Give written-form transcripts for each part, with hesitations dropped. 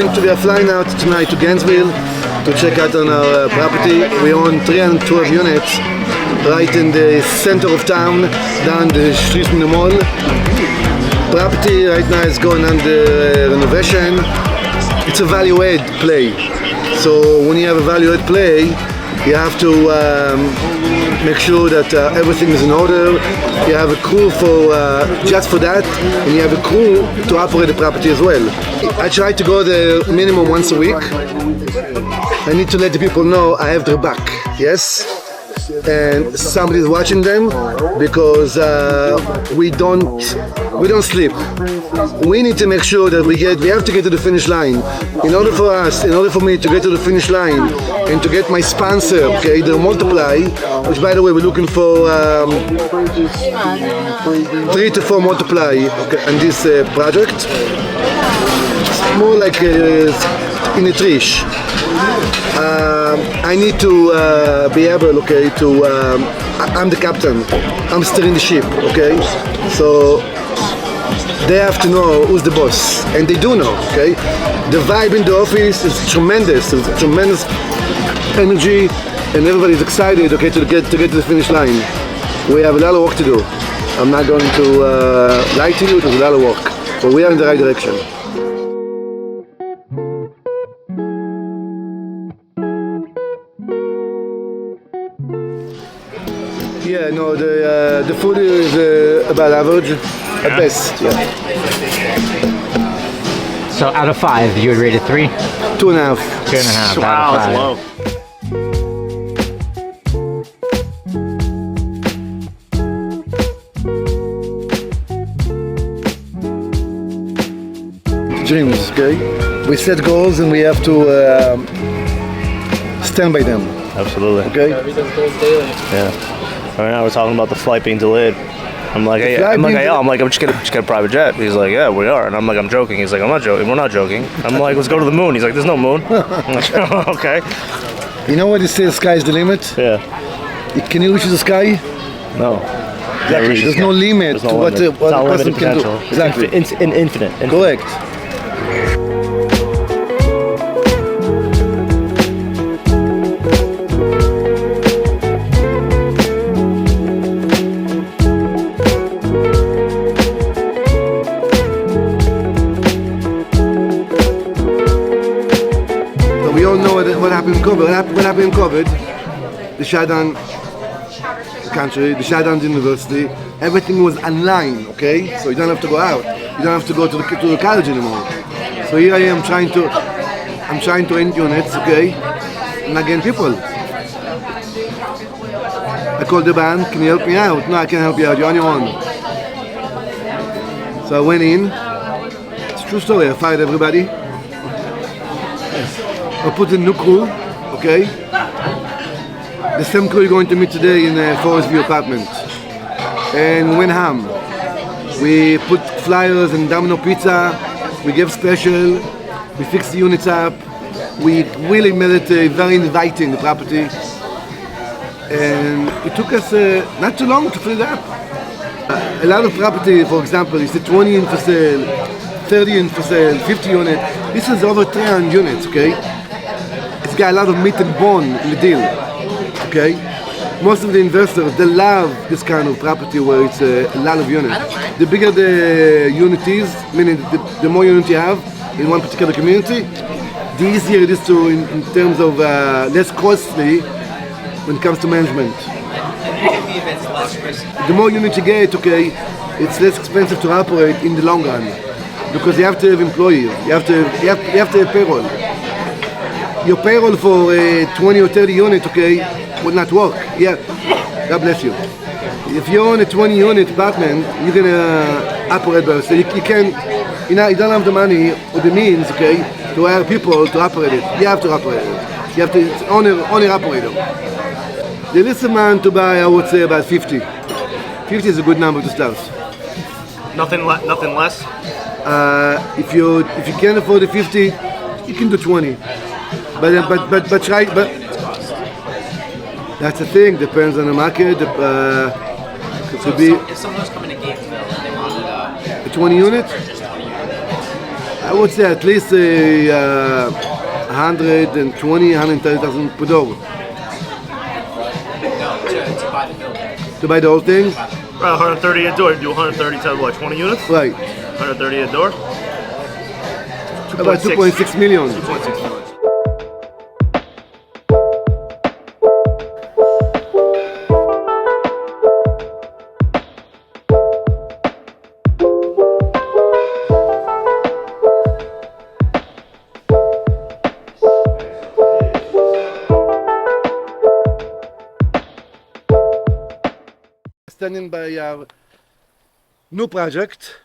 We are flying out tonight to Gainesville to check out on our property. We own 312 units right in the center of town, down the street from the mall. Property right now is going under renovation. It's a value-add play. So when you have a value-add play, you have to make sure that everything is in order. You have a crew for just for that, and you have a crew to operate the property as well. I try to go there minimum once a week. I need to let the people know I have their back, yes? And somebody's watching them because we don't sleep. We need to make sure that we have to get to the finish line. In order for me to get to the finish line and to get my sponsor, okay, the Multiply, which by the way we're looking for 3 to 4 Multiply, okay, on this project. It's more like in a trish. I need to be able, okay, to I'm the captain. I'm steering the ship, okay. So they have to know who's the boss, and they do know, okay. The vibe in the office is tremendous. There's tremendous energy, and everybody's excited, okay, to get to the finish line. We have a lot of work to do. I'm not going to lie to you. There's a lot of work, but we are in the right direction. Yeah, no, the food is about average, at best. Yeah. So out of 5, you would rate it 3? 2.5. 2.5. Wow, that's low. Dreams, okay? We set goals and we have to stand by them. Absolutely. Okay? Yeah. Right now we're talking about the flight being delayed. I'm like, hey, Eyal, I'm just get a private jet. He's like, yeah, we are. And I'm like, I'm joking. He's like, I'm not joking. We're not joking. I'm like, let's go to the moon. He's like, there's no moon. I'm like, okay. You know what they say, the sky is the limit? Yeah. Can you reach the sky? No. Exactly. There's no limit to what a person can do. Exactly. It's infinite. Correct. We all know what happened in COVID. What happened in COVID? They shut down the country, they shut down the university. Everything was online, okay? So you don't have to go out. You don't have to go to the college anymore. So here I am trying to rent units, okay? I'm not getting people. I called the bank, can you help me out? No, I can't help you out, you're on your own. So I went in. It's a true story, I fired everybody. I put in new crew, okay? The same crew you're going to meet today in Forest View apartment. And we went ham. We put flyers and Domino Pizza. We gave special. We fixed the units up. We really made it very inviting, the property. And it took us not too long to fill it up. A lot of property, for example, is 20 in for sale, 30 in for sale, 50 units. This is over 300 units, okay? It's got a lot of meat and bone in the deal, okay? Most of the investors, they love this kind of property where it's a lot of units. The bigger the unit is, meaning the more units you have in one particular community, the easier it is to, in terms of less costly when it comes to management. The more units you get, okay, it's less expensive to operate in the long run because you have to have employees, you have to have payroll. Your payroll for 20 or 30 units, okay, would not work. Yeah, God bless you. If you own a 20 unit apartment, you're gonna operate by yourself. You can't, you don't have the money or the means, okay, to hire people to operate it. You have to operate it. You have to, it's owner operator. The least amount to buy, I would say about 50. 50 is a good number to start. Nothing less? If you can't afford the 50, you can do 20. But that's the thing. Depends on the market. It could be. If someone was coming to Gainesville and they wanted a 20 unit. I would say at least 120, 130,000 per door. To buy the whole thing? Right, 130 a door. You do 130 times what? 20 units? Right. 130 a door. About 2.6 million. 2.6 million. Standing by our new project,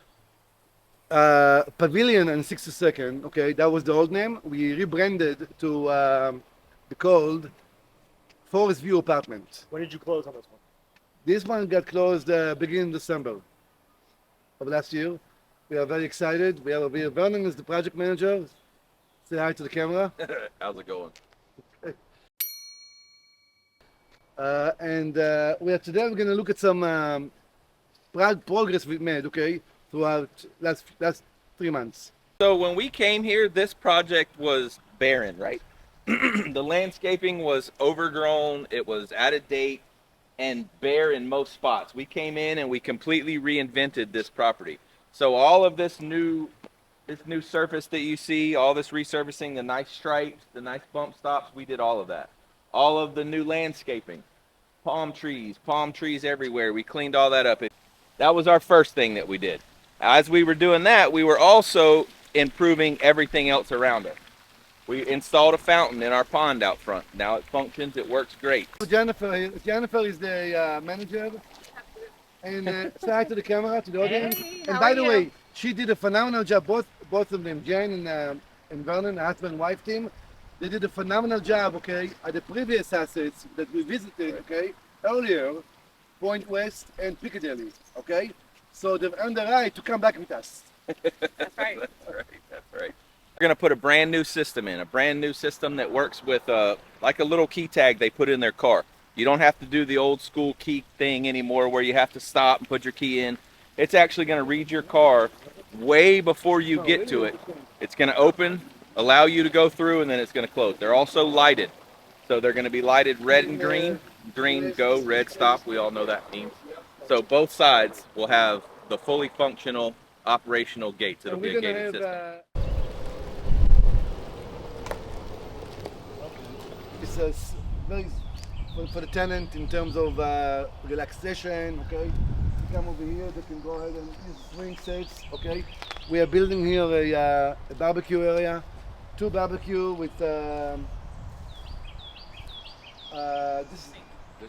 Pavilion and 62nd. Okay, that was the old name. We rebranded to be called Forest View Apartment. When did you close on this one? This one got closed beginning December of last year. We are very excited. We have Vernon is the project manager. Say hi to the camera. How's it going? Today we're going to look at some progress we've made, okay, throughout last 3 months. So when we came here, this project was barren, right? The landscaping was overgrown, it was out of date, and bare in most spots. We came in and we completely reinvented this property. So all of this new surface that you see, all this resurfacing, the nice stripes, the nice bump stops, we did all of that. All of the new landscaping, palm trees everywhere. We cleaned all that up. That was our first thing that we did. As we were doing that, we were also improving everything else around us. We installed a fountain in our pond out front. Now it functions, it works great. Jennifer is the manager. And say hi to the camera, to the audience. Hey, and how by are the you? way, she did a phenomenal job, both of them, Jane and Vernon, husband and wife team. They did a phenomenal job, okay, at the previous assets that we visited, okay, earlier, Point West and Piccadilly, okay? So they've earned the right to come back with us. That's right. That's right. We're gonna put a brand new system in, a brand new system that works with like a little key tag they put in their car. You don't have to do the old school key thing anymore where you have to stop and put your key in. It's actually gonna read your car way before you get to it. It's gonna open, allow you to go through, and then it's going to close. They're also lighted. So they're going to be lighted red and green. Green, go, red, stop. We all know that means. So both sides will have the fully functional, operational gates. It'll be a gated system. It's very for the tenant in terms of relaxation, okay? You come over here, they can go ahead and use swing sets, okay? We are building here a barbecue area. 2 barbecue with There's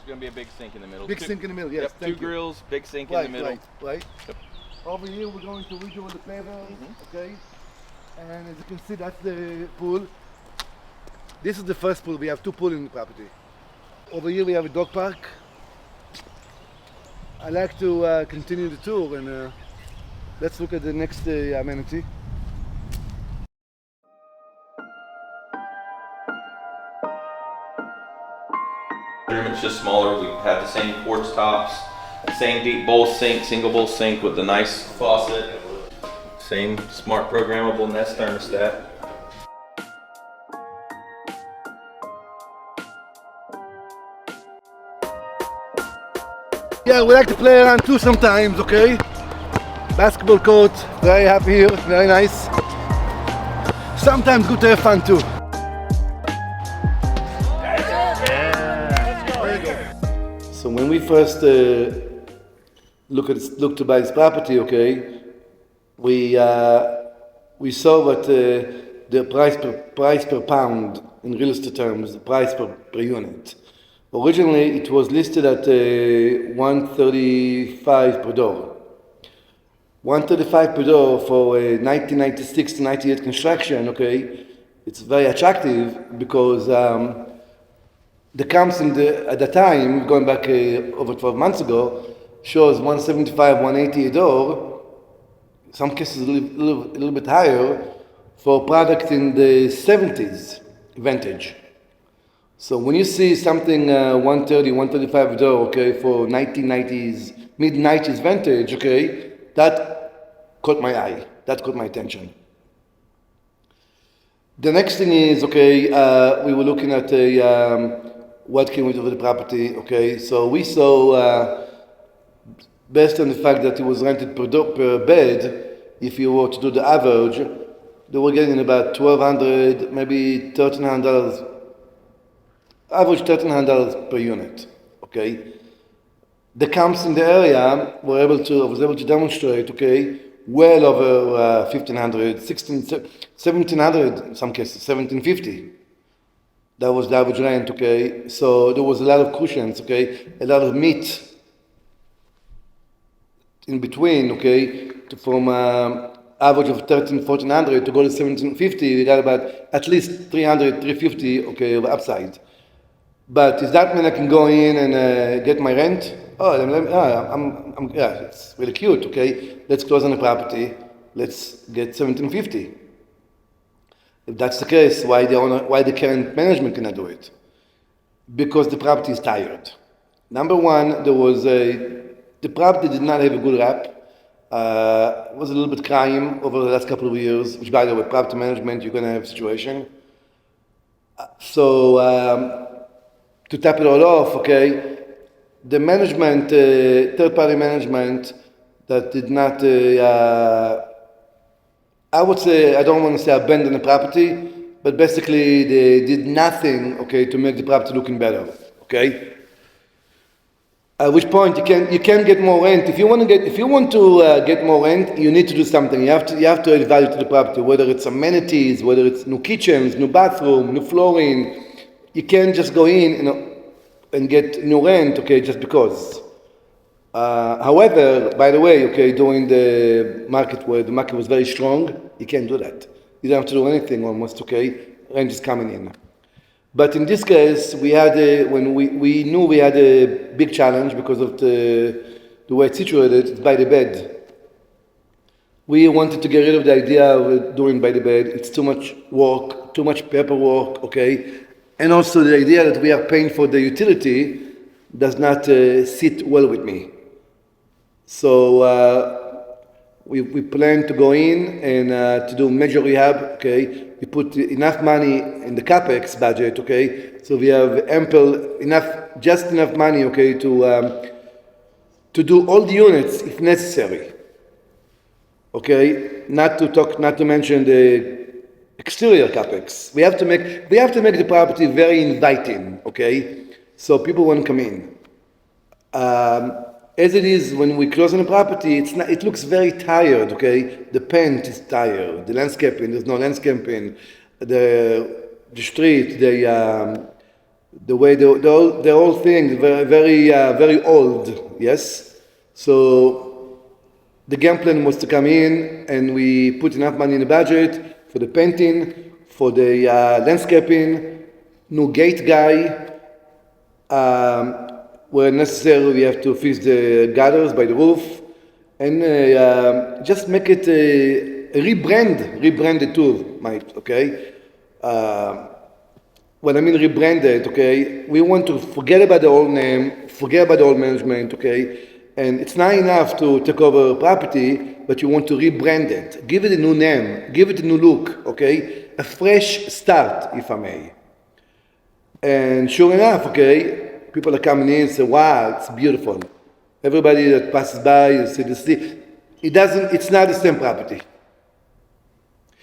going to be a big sink in the middle. Big sink in the middle, yes. Yep, thank 2 you. grills, big sink in the middle. Right. Yep. Over here we're going to redo the pavers, okay? And as you can see, that's the pool. This is the first pool. We have 2 pools in the property. Over here we have a dog park. I like to continue the tour and let's look at the next amenity. It's just smaller. We have the same quartz tops, same deep bowl sink, single bowl sink with the nice faucet, same smart programmable Nest thermostat. Yeah, we like to play around too sometimes, okay? Basketball court, very happy here, very nice. Sometimes good to have fun too. So when we first looked to buy this property, okay, we saw that the price per pound in real estate terms, the price per unit. Originally, it was listed at $135 per door. $135 per door for a 1996 to 98 construction, okay, it's very attractive because the comps at the time, going back over 12 months ago, shows 175, 180 a door, some cases a little bit higher, for product in the 70s vintage. So when you see something 130, 135 a door, okay, for 1990s, mid-90s vintage, okay, that caught my eye, that caught my attention. The next thing is, we were looking at what can we do with the property, so we saw, based on the fact that it was rented per bed, if you were to do the average, they were getting about $1,200, maybe $1,300, average $1,300 per unit, The camps in the area I was able to demonstrate, well over 1,500, 1,700 in some cases, 1,750. That was the average rent, So there was a lot of cushions, a lot of meat in between, from average of 1,400 to go to 1,750, we got about at least 300, 350, of upside. But does that mean I can go in and get my rent? It's really cute, Let's close on the property. Let's get 1,750. If that's the case, why the current management cannot do it? Because the property is tired. Number one, the property did not have a good rap. It was a little bit crime over the last couple of years, which, by the way, property management, you're going to have a situation. So, to top it all off, the management, third-party management that did not, I would say, I don't want to say abandon the property, but basically they did nothing, to make the property looking better, At which point you can get more rent. If you want to get more rent, you need to do something. You have to add value to the property, whether it's amenities, whether it's new kitchens, new bathroom, new flooring. You can't just go in, and get new rent, just because. However, by the way, during the market where the market was very strong, you can't do that. You don't have to do anything almost, rent is coming in. But in this case, we had when we knew we had a big challenge because of the way it's situated, it's by the bed. We wanted to get rid of the idea of doing by the bed. It's too much work, too much paperwork, And also the idea that we are paying for the utility does not sit well with me. So we plan to go in and to do major rehab, We put enough money in the capex budget, So we have just enough money, to do all the units if necessary, Not to mention the exterior capex. We have to make the property very inviting, So people want to come in. As it is, when we close on a property, it looks very tired, The paint is tired. The landscaping, there's no landscaping. The street, the way the whole thing, very old, yes? So the game plan was to come in and we put enough money in the budget for the painting, for the landscaping, new gate guy. Where necessary, we have to fix the gutters by the roof, and just make it rebrand the two, Mike. When I mean rebrand it, we want to forget about the old name, forget about the old management, And it's not enough to take over a property, but you want to rebrand it, give it a new name, give it a new look, A fresh start, if I may. And sure enough, people are coming in and say, wow, it's beautiful. Everybody that passes by, you see the city. It's not the same property.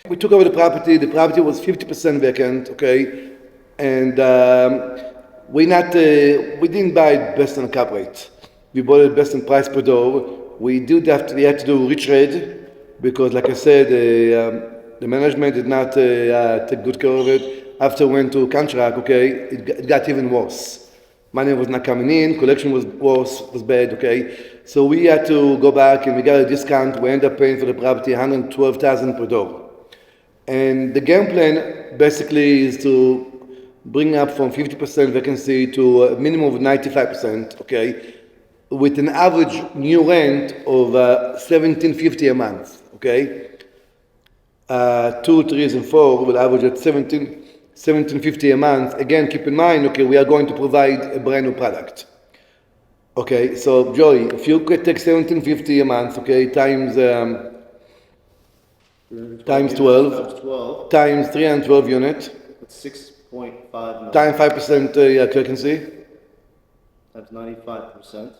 We took over the property was 50% vacant, And we didn't buy it based on cap rate. We bought it based on price per door. We had to do rich trade because, like I said, the management did not take good care of it. After we went to contract, it got even worse. Money was not coming in, collection was bad, So we had to go back and we got a discount. We ended up paying for the property $112,000 per door. And the game plan basically is to bring up from 50% vacancy to a minimum of 95%, with an average new rent of $1,750 a month, 2, 3, and 4 will average at $1,750 a month. Again, keep in mind, we are going to provide a brand new product. So Joey, if you could take $1,750 a month, times times 12 times 12. times 312 units That's 6.5 million. times 5% occupancy, Times 95%.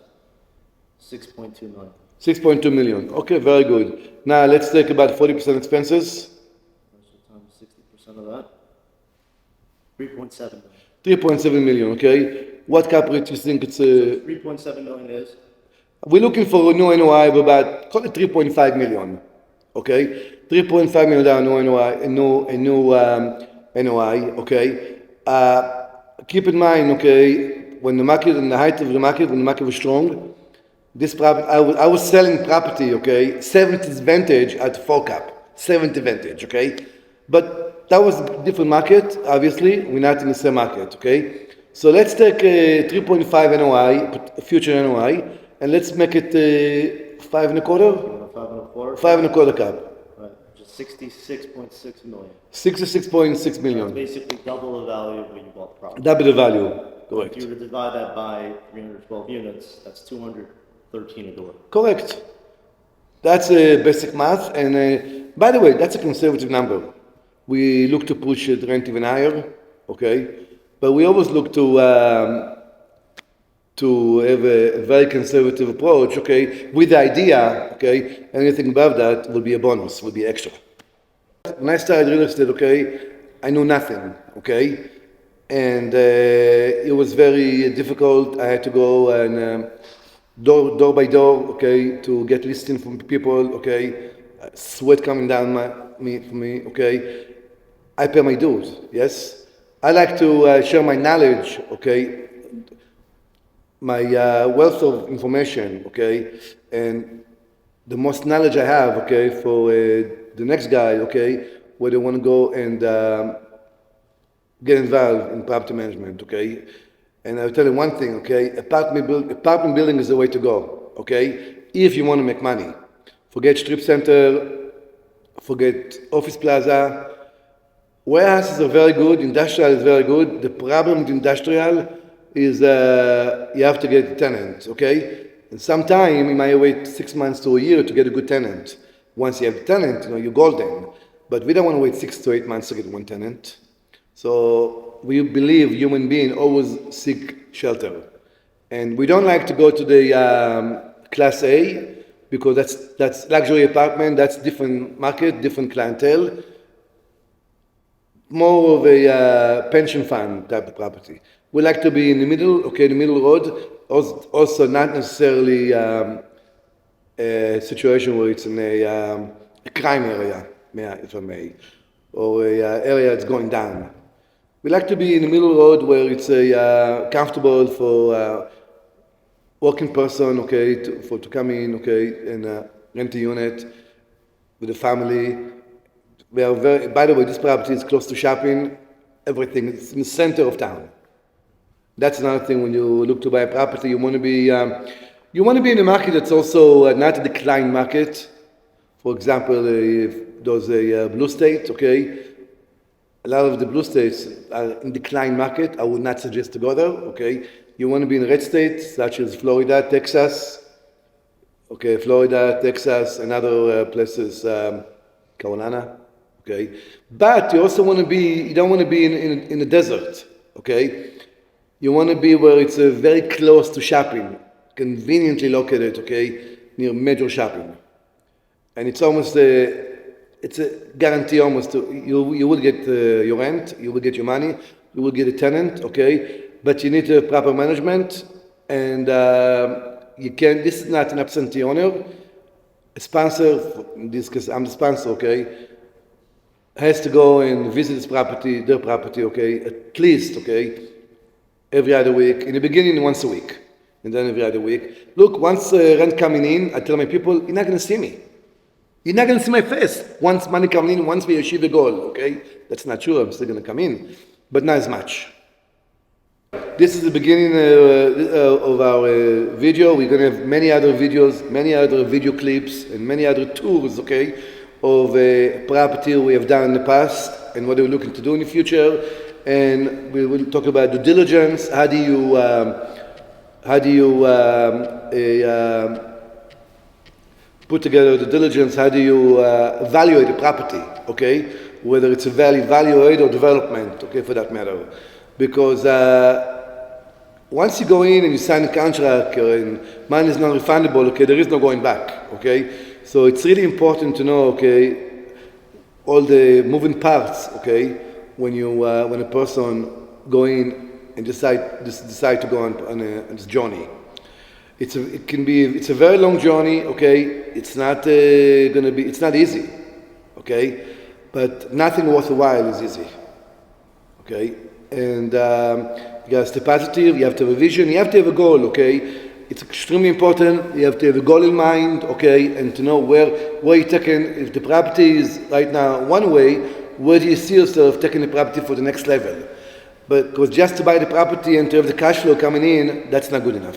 6.2 million. 6.2 million. Okay, very good. Now let's take about 40% expenses. So times 60% of that. 3.7 million. 3.7 million. Okay. What cap rate you think it's? 3.7 million is. We're looking for a new NOI of about, call it 3.5 million. Okay, 3.5 million down new NOI, a new NOI. Okay. Keep in mind, okay, when the market, in the height of the market, when the market was strong, this property, I was selling property, okay, 70 vintage at 4 cap, 70 vintage, okay, but that was a different market. Obviously, we're not in the same market, okay. So let's take a 3.5 NOI, future NOI, and let's make it 5 and a quarter. 5.25. 5 and a quarter cap. Right. Just 66.6 million. 66.6 million. Basically double the value of when you bought the property. Double the value. Correct. If you were to divide that by 312 units, that's 213 a door. Correct. That's basic math. And by the way, that's a conservative number. We look to push the rent even higher. Okay. But we always look to have a very conservative approach, okay, with the idea, okay, anything above that will be a bonus, will be extra. When I started real estate, okay, I knew nothing, okay, and it was very difficult. I had to go and door by door, okay, to get listing from people, okay, sweat coming down for me, okay. I pay my dues, yes. I like to share my knowledge, okay, my wealth of information, okay, and the most knowledge I have, okay, for the next guy, okay, where they want to go and get involved in property management, okay. And I'll tell you one thing, okay, apartment building is the way to go, okay, if you want to make money. Forget strip center, forget office plaza. Warehouses are very good, industrial is very good. The problem with industrial is you have to get a tenant, okay? And sometime you might wait 6 months to a year to get a good tenant. Once you have a tenant, you're golden. But we don't want to wait 6 to 8 months to get one tenant. So we believe human beings always seek shelter. And we don't like to go to the Class A because that's luxury apartment, that's different market, different clientele. More of a pension fund type of property. We like to be in the middle, okay, the middle road. Also, not necessarily a situation where it's in a crime area, if I may, or a area that's going down. We like to be in the middle road where it's comfortable for working person, okay, to come in, okay, and rent a unit with a family. We are by the way, this property is close to shopping, everything. It's in the center of town. That's another thing when you look to buy a property. You want to be in a market that's also not a decline market. For example, if there's a blue state, okay, a lot of the blue states are in decline market. I would not suggest to go there, okay. You want to be in red states such as Florida, Texas, okay, Florida, Texas, and other places, Carolina. Okay, but you also want to be, you don't want to be in the desert, okay? You want to be where it's very close to shopping, conveniently located, okay, near major shopping. And it's almost it's a guarantee almost you will get your rent, you will get your money, you will get a tenant, okay? But you need a proper management, and this is not an absentee owner. A sponsor, in this case I'm the sponsor, okay, has to go and visit their property, okay, at least, okay, every other week. In the beginning, once a week, and then every other week. Look, once rent coming in, I tell my people, you're not going to see me. You're not going to see my face. Once money coming in, once we achieve the goal, okay? That's not true, I'm still going to come in, but not as much. This is the beginning of our video. We're going to have many other videos, many other video clips, and many other tours, okay, of a property we have done in the past and what we're looking to do in the future. And we will talk about due diligence. How do you put put together the diligence, how do you evaluate the property, okay? Whether it's a value add or development, okay, for that matter. Because once you go in and you sign a contract and money is non-refundable, okay, there is no going back, okay? So it's really important to know, okay, all the moving parts, okay, when a person go in and decide to go on this journey. It's a very long journey, okay? It's not it's not easy, okay? But nothing worthwhile is easy, okay? And you have to stay positive, you have to have a vision, you have to have a goal, okay? It's extremely important, you have to have a goal in mind, okay? And to know where you're taking, if the property is right now one way, where do you see yourself taking the property for the next level? But because just to buy the property and to have the cash flow coming in, that's not good enough.